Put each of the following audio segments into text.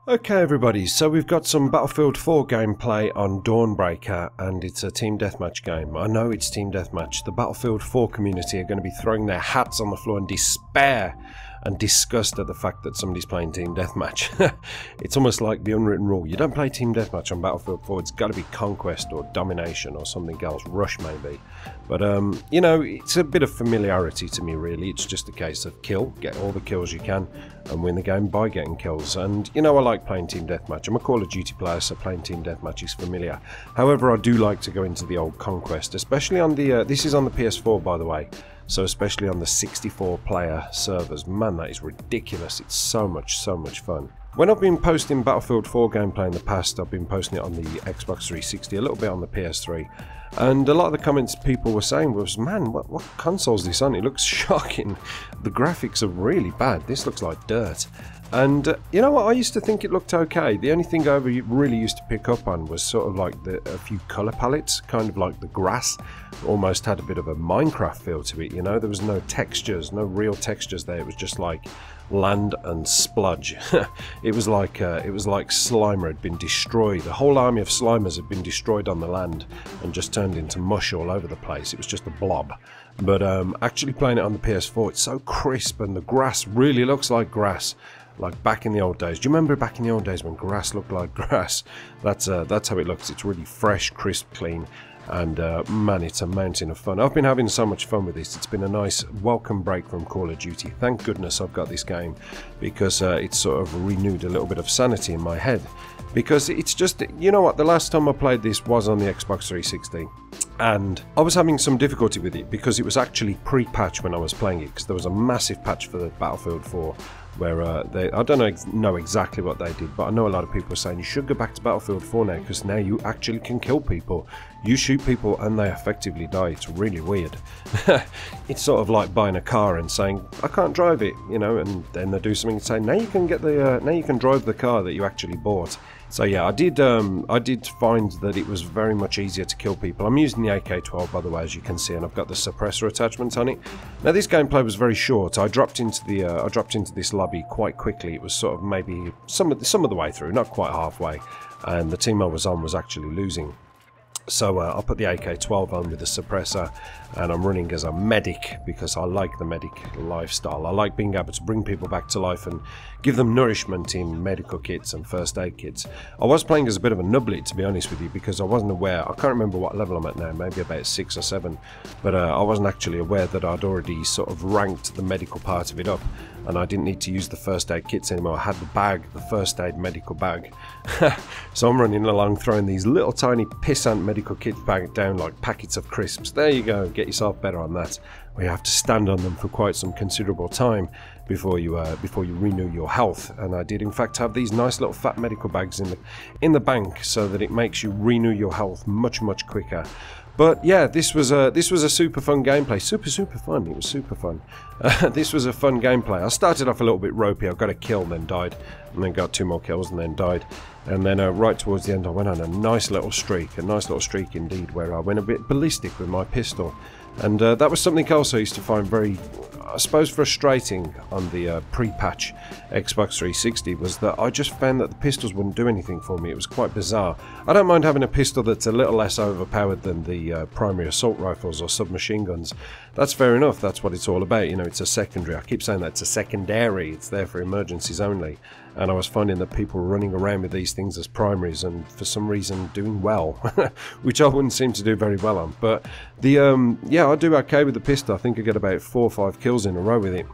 Okay everybody, so we've got some Battlefield 4 gameplay on Dawnbreaker, and it's a team deathmatch game. I know it's team deathmatch. The Battlefield 4 community are going to be throwing their hats on the floor in despair and disgust at the fact that somebody's playing team deathmatch. It's almost like the unwritten rule. You don't play team deathmatch on Battlefield 4, it's got to be Conquest or Domination or something else, Rush maybe. But, you know, it's a bit of familiarity to me really. It's just a case of kill, get all the kills you can, and win the game by getting kills. And, you know, I like playing team deathmatch. I'm a Call of Duty player, so playing team deathmatch is familiar. However, I do like to go into the old Conquest, especially on the, this is on the PS4 by the way, so especially on the 64 player servers. Man, that is ridiculous. It's so much fun. When I've been posting Battlefield 4 gameplay in the past, I've been posting it on the Xbox 360, a little bit on the PS3. And a lot of the comments people were saying was, man, what console is this on? It looks shocking. The graphics are really bad. This looks like dirt. And you know what, I used to think it looked okay. The only thing I really used to pick up on was sort of like a few colour palettes, kind of like the grass. Almost had a bit of a Minecraft feel to it, you know. There was no textures, no real textures there. It was just like land and spludge. It was like Slimer had been destroyed. The whole army of Slimers had been destroyed on the land and just turned into mush all over the place. It was just a blob. But actually playing it on the PS4, it's so crisp and the grass really looks like grass. Like back in the old days. Do you remember back in the old days when grass looked like grass? That's how it looks. It's really fresh, crisp, clean, and man, it's a mountain of fun. I've been having so much fun with this. It's been a nice welcome break from Call of Duty. Thank goodness I've got this game, because it's sort of renewed a little bit of sanity in my head. Because it's just, you know what, the last time I played this was on the Xbox 360. And I was having some difficulty with it because it was actually pre-patch when I was playing it, because there was a massive patch for the Battlefield 4 where I don't know exactly what they did, but I know a lot of people are saying you should go back to Battlefield 4 now, because now you actually can kill people. You shoot people and they effectively die. It's really weird. It's sort of like buying a car and saying I can't drive it, you know, and then they do something and say now you can get the now you can drive the car that you actually bought. So yeah, I did find that it was very much easier to kill people. I'm using the AK-12 by the way, as you can see, and I've got the suppressor attachment on it. Now this gameplay was very short. I dropped into this lobby quite quickly. It was sort of maybe some of the way through, not quite halfway, and the team I was on was actually losing. So I'll put the AK-12 on with the suppressor, and I'm running as a medic because I like the medic lifestyle. I like being able to bring people back to life and give them nourishment in medical kits and first aid kits. I was playing as a bit of a nublet, to be honest with you, because I wasn't aware. I can't remember what level I'm at now, maybe about 6 or 7, but I wasn't actually aware that I'd already sort of ranked the medical part of it up, and I didn't need to use the first aid kits anymore. I had the bag, the first aid medical bag. So I'm running along throwing these little tiny pissant medical kits back down like packets of crisps. There you go, get yourself better on that. We have to stand on them for quite some considerable time before you renew your health. And I did in fact have these nice little fat medical bags in the bank, so that it makes you renew your health much quicker. But yeah, this was a super fun gameplay. Super fun. It was super fun. This was a fun gameplay. I started off a little bit ropey. I got a kill and then died, and then got 2 more kills and then died. And then right towards the end I went on a nice little streak indeed, where I went a bit ballistic with my pistol. And that was something else I used to find very, I suppose, frustrating on the pre-patch Xbox 360, was that I just found that the pistols wouldn't do anything for me. It was quite bizarre. I don't mind having a pistol that's a little less overpowered than the primary assault rifles or submachine guns. That's fair enough, that's what it's all about, you know, it's a secondary. I keep saying that it's a secondary, it's there for emergencies only. And I was finding that people were running around with these things as primaries and for some reason doing well, which I wouldn't seem to do very well on. But the yeah, I do okay with the pistol. I think I get about 4 or 5 kills in a row with it,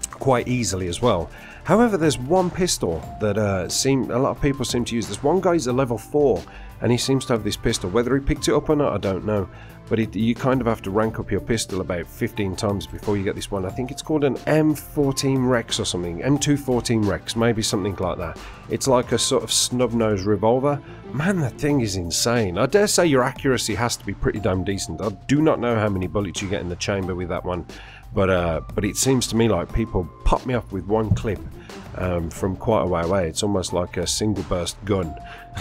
quite easily as well. However, there's one pistol that a lot of people seem to use. There's one guy's a level 4, and he seems to have this pistol. Whether he picked it up or not, I don't know. But you kind of have to rank up your pistol about 15 times before you get this one. I think it's called an M14 Rex or something. M214 Rex, maybe something like that. It's like a sort of snub-nosed revolver. Man, that thing is insane. I dare say your accuracy has to be pretty damn decent. I do not know how many bullets you get in the chamber with that one. but it seems to me like people pop me up with one clip from quite a way away. It's almost like a single burst gun.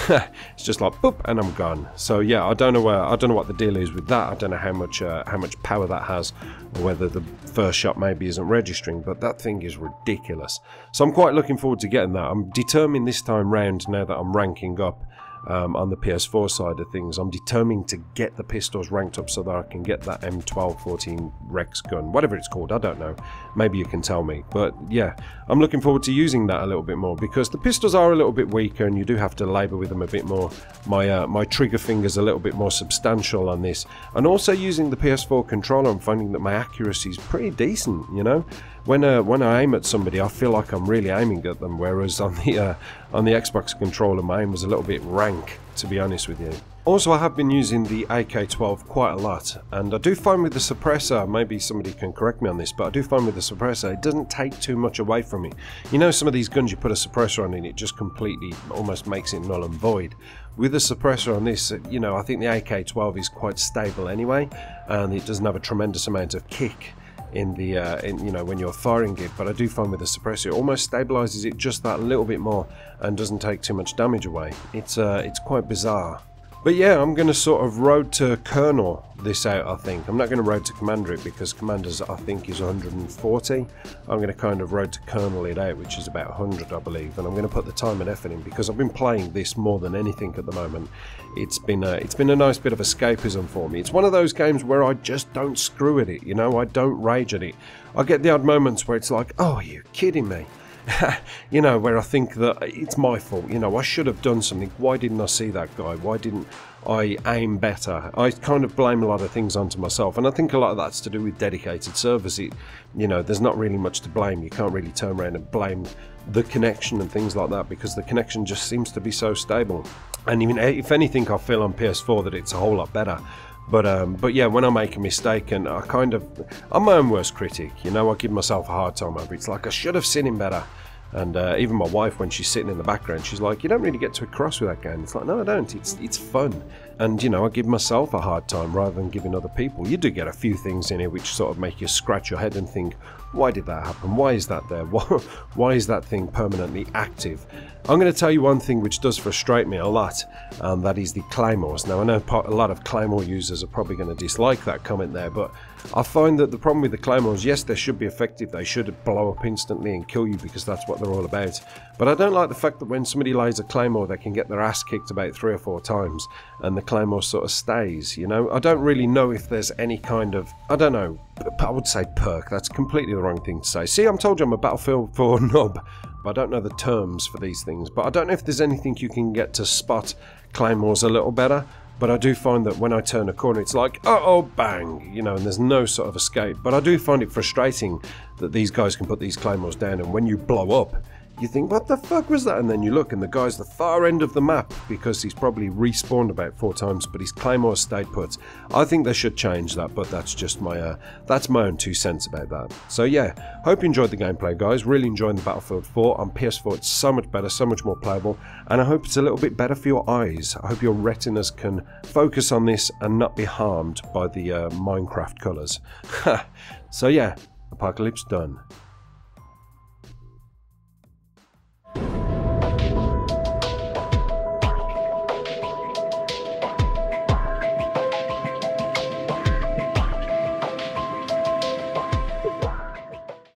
It's just like boop and I'm gone. So yeah, I don't know what the deal is with that. I don't know how much power that has, or whether the first shot maybe isn't registering, but that thing is ridiculous. So I'm quite looking forward to getting that. I'm determined this time round, now that I'm ranking up on the PS4 side of things, I'm determined to get the pistols ranked up so that I can get that M1214 Rex gun, whatever it's called, I don't know, maybe you can tell me. But yeah, I'm looking forward to using that a little bit more, because the pistols are a little bit weaker and you do have to labour with them a bit more. My trigger finger's a little bit more substantial on this, and also using the PS4 controller, I'm finding that my accuracy is pretty decent, you know. When I aim at somebody, I feel like I'm really aiming at them, whereas on the Xbox controller, my aim was a little bit rank, to be honest with you. Also, I have been using the AK-12 quite a lot, and I do find with the suppressor, maybe somebody can correct me on this, but I do find with the suppressor, it doesn't take too much away from me. You know, some of these guns you put a suppressor on and it just completely, almost makes it null and void. With the suppressor on this, you know, I think the AK-12 is quite stable anyway, and it doesn't have a tremendous amount of kick in the you know, when you're firing it, but I do find with the suppressor it almost stabilizes it just that little bit more and doesn't take too much damage away. It's quite bizarre. But yeah, I'm going to sort of road to Colonel this out, I think. I'm not going to road to Commander it, because Commander's, I think, is 140. I'm going to kind of road to Colonel it out, which is about 100, I believe. And I'm going to put the time and effort in, because I've been playing this more than anything at the moment. It's been a nice bit of escapism for me. It's one of those games where I just don't screw at it, you know? I don't rage at it. I get the odd moments where it's like, oh, are you kidding me? You know, where I think that it's my fault, you know, I should have done something. Why didn't I see that guy? Why didn't I aim better? I kind of blame a lot of things onto myself, and I think a lot of that's to do with dedicated servers. You know, there's not really much to blame. You can't really turn around and blame the connection and things like that, because the connection just seems to be so stable. And even if anything, I feel on PS4 that it's a whole lot better. But yeah, when I make a mistake, and I'm my own worst critic, you know, I give myself a hard time over it. It's like, I should have seen him better. And even my wife, when she's sitting in the background, she's like, you don't really get to a cross with that game. It's like, no, I don't. It's fun. And, you know, I give myself a hard time rather than giving other people. You do get a few things in here which sort of make you scratch your head and think, why did that happen? Why is that there? Why is that thing permanently active? I'm going to tell you one thing which does frustrate me a lot, and that is the claymores. Now, I know a lot of claymore users are probably going to dislike that comment there, but I find that the problem with the claymores, yes, they should be effective, they should blow up instantly and kill you, because that's what they're all about. But I don't like the fact that when somebody lays a claymore, they can get their ass kicked about 3 or 4 times, and the claymore sort of stays, you know? I don't really know if there's any kind of, I don't know, I would say perk. That's completely the wrong thing to say. See, I'm told you I'm a Battlefield 4 nub, but I don't know the terms for these things. But I don't know if there's anything you can get to spot claymores a little better. But I do find that when I turn a corner, it's like, uh-oh, bang, you know, and there's no sort of escape. But I do find it frustrating that these guys can put these claymores down, and when you blow up, you think, what the fuck was that? And then you look, and the guy's the far end of the map, because he's probably respawned about 4 times, but his claymore stayed put. I think they should change that, but that's just my own 2 cents about that. So yeah, hope you enjoyed the gameplay, guys. Really enjoying the Battlefield 4 on PS4. It's so much better, so much more playable, and I hope it's a little bit better for your eyes. I hope your retinas can focus on this and not be harmed by the Minecraft colours. So yeah, Apocalypse done.